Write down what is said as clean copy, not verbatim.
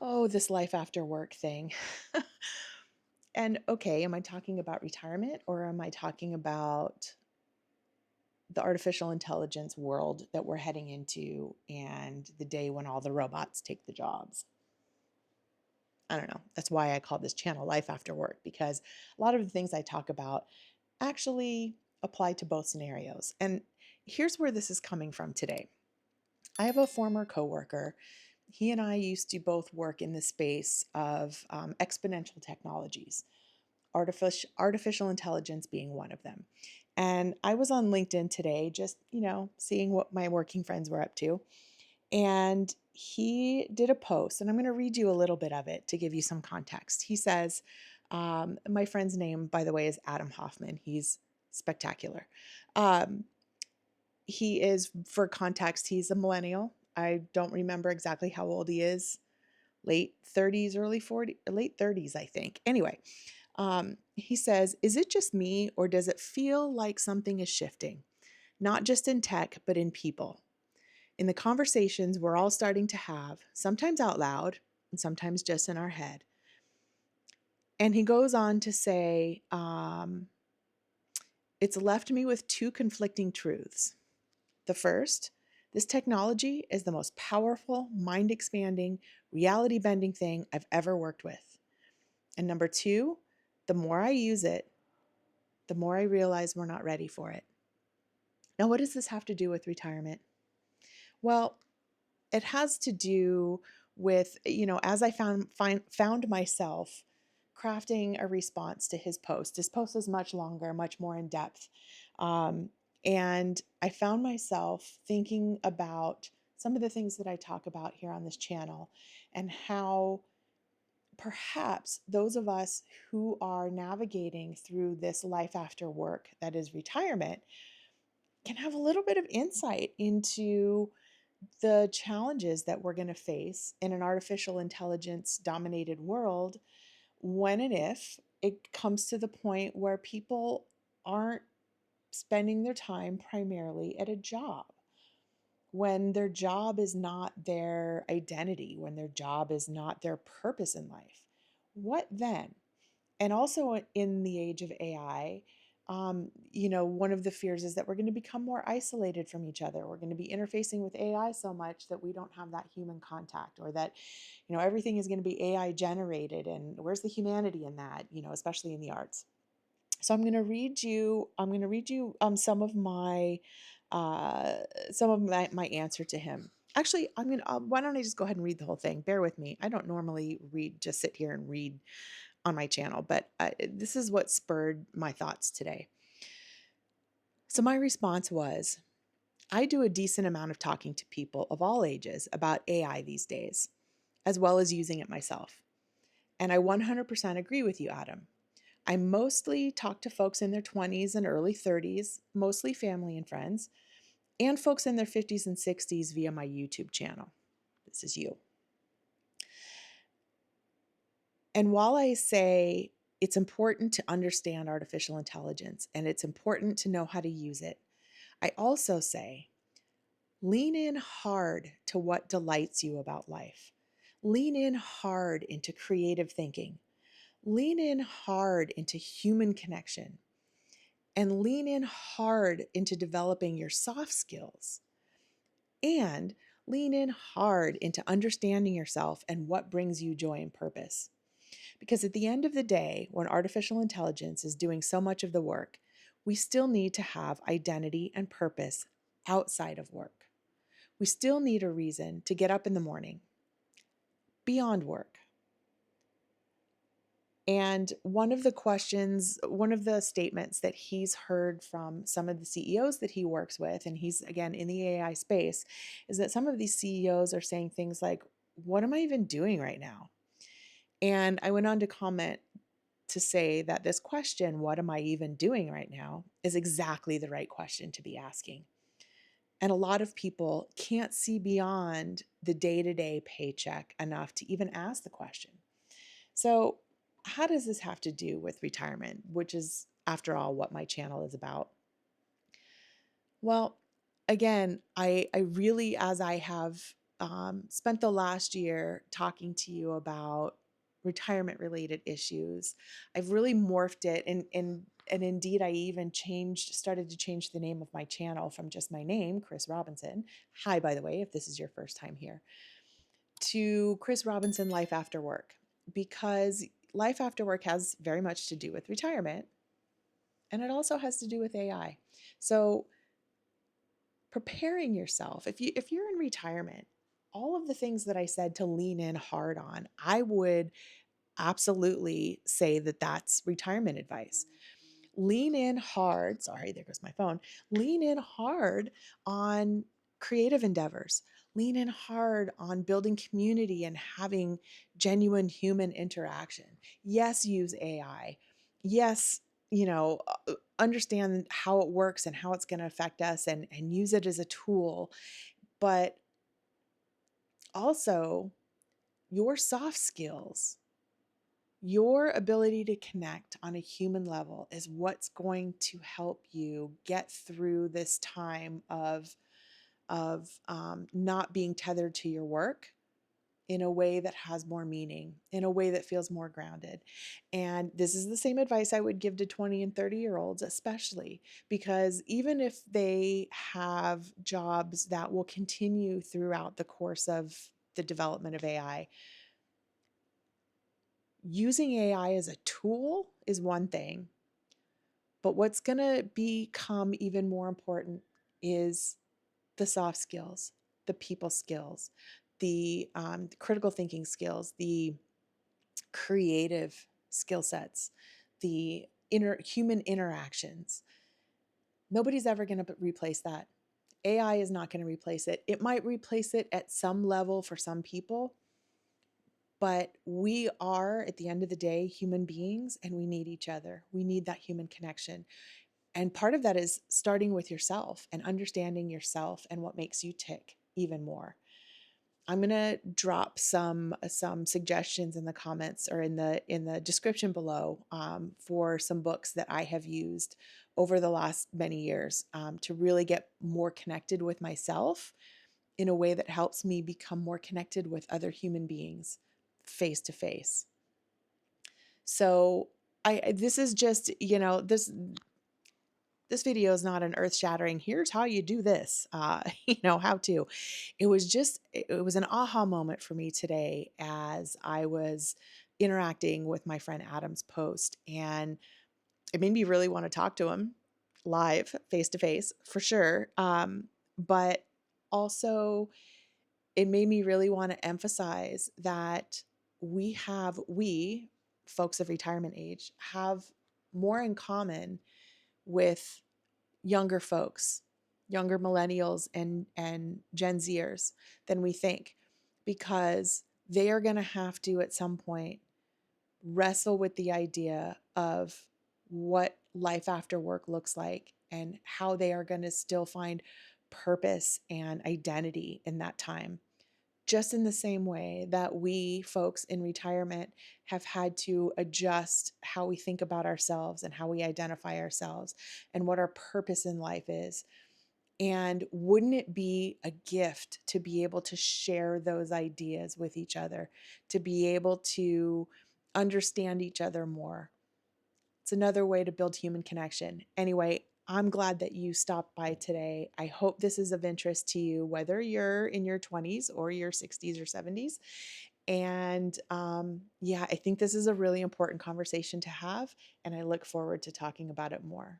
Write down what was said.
Oh, this life after work thing. And okay, am I talking about retirement or am I talking about the artificial intelligence world that we're heading into and the day when all the robots take the jobs? I don't know. That's why I call this channel Life After Work, because a lot of the things I talk about actually apply to both scenarios. And here's where this is coming from today. I have a former coworker. He and I used to both work in the space of exponential technologies, artificial intelligence being one of them. And I was on LinkedIn today, just, seeing what my working friends were up to. And he did a post, and I'm going to read you a little bit of it to give you some context. He says, my friend's name, by the way, is Adam Hoffman. He's spectacular. Um, he is, for context, he's a millennial. I don't remember exactly how old he is, late 30s, early 40s, late 30s, I think. Anyway, he says, is it just me, or does it feel like something is shifting? Not just in tech, but in people. In the conversations we're all starting to have, sometimes out loud and sometimes just in our head. And he goes on to say, it's left me with two conflicting truths. The first, this technology is the most powerful, mind expanding, reality bending thing I've ever worked with. And number two, the more I use it, the more I realize we're not ready for it. Now, what does this have to do with retirement? Well, it has to do with, as I found myself crafting a response to his post. His post is much longer, much more in depth. And I found myself thinking about some of the things that I talk about here on this channel and how perhaps those of us who are navigating through this life after work that is retirement can have a little bit of insight into the challenges that we're going to face in an artificial intelligence dominated world when and if it comes to the point where people aren't spending their time primarily at a job, when their job is not their identity, when their job is not their purpose in life. What then? And also in the age of AI, one of the fears is that we're going to become more isolated from each other. We're going to be interfacing with AI so much that we don't have that human contact, or that, everything is going to be AI generated. And where's the humanity in that, especially in the arts? So I'm going to read you uh, some of my answer to him. Actually, why don't I just go ahead and read the whole thing? Bear with me. I don't normally just sit here and read on my channel, but this is what spurred my thoughts today. So my response was, I do a decent amount of talking to people of all ages about AI these days, as well as using it myself. And I 100% agree with you, Adam. I mostly talk to folks in their 20s and early 30s, mostly family and friends, and folks in their 50s and 60s via my YouTube channel. This is you. And while I say it's important to understand artificial intelligence and it's important to know how to use it, I also say lean in hard to what delights you about life. Lean in hard into creative thinking. Lean in hard into human connection. And lean in hard into developing your soft skills. And lean in hard into understanding yourself and what brings you joy and purpose. Because at the end of the day, when artificial intelligence is doing so much of the work, we still need to have identity and purpose outside of work. We still need a reason to get up in the morning beyond work. And one of the statements that he's heard from some of the CEOs that he works with, and he's again in the AI space, is that some of these CEOs are saying things like, what am I even doing right now? And I went on to comment to say that this question, what am I even doing right now, is exactly the right question to be asking. And a lot of people can't see beyond the day-to-day paycheck enough to even ask the question. So, how does this have to do with retirement, which is, after all, what my channel is about? Well, again, I really, as I have spent the last year talking to you about retirement related issues. I've really morphed it, and indeed I even started to change the name of my channel from just my name, Chris Robinson. Hi, by the way, if this is your first time here, to Chris Robinson Life After Work, because life after work has very much to do with retirement, and it also has to do with AI. So preparing yourself, if you're in retirement, all of the things that I said to lean in hard on, I would absolutely say that that's retirement advice. Lean in hard. Sorry, there goes my phone. Lean in hard on creative endeavors. Lean in hard on building community and having genuine human interaction. Yes, use AI. Yes, understand how it works and how it's going to affect us, and use it as a tool. But also, your soft skills, your ability to connect on a human level is what's going to help you get through this time of not being tethered to your work in a way that has more meaning, in a way that feels more grounded. And this is the same advice I would give to 20 and 30-year-olds, especially because even if they have jobs that will continue throughout the course of the development of AI, using AI as a tool is one thing, but what's going to become even more important is the soft skills, the people skills, the critical thinking skills, the creative skill sets, the human interactions. Nobody's ever going to replace that. AI is not going to replace it. It might replace it at some level for some people, but we are, at the end of the day, human beings, and we need each other. We need that human connection. And part of that is starting with yourself and understanding yourself and what makes you tick even more. I'm going to drop some suggestions in the comments or in the description below, for some books that I have used over the last many years, to really get more connected with myself in a way that helps me become more connected with other human beings face to face. So this is just, this video is not an earth-shattering, here's how you do this, how to. It was an aha moment for me today as I was interacting with my friend Adam's post, and it made me really want to talk to him live, face to face, for sure. But also, it made me really want to emphasize that we, folks of retirement age, have more in common with younger folks, younger millennials and Gen Zers than we think, because they are going to have to at some point wrestle with the idea of what life after work looks like and how they are going to still find purpose and identity in that time. Just in the same way that we folks in retirement have had to adjust how we think about ourselves and how we identify ourselves and what our purpose in life is. And wouldn't it be a gift to be able to share those ideas with each other, to be able to understand each other more? It's another way to build human connection. Anyway, I'm glad that you stopped by today. I hope this is of interest to you, whether you're in your 20s or your 60s or 70s. And yeah, I think this is a really important conversation to have, and I look forward to talking about it more.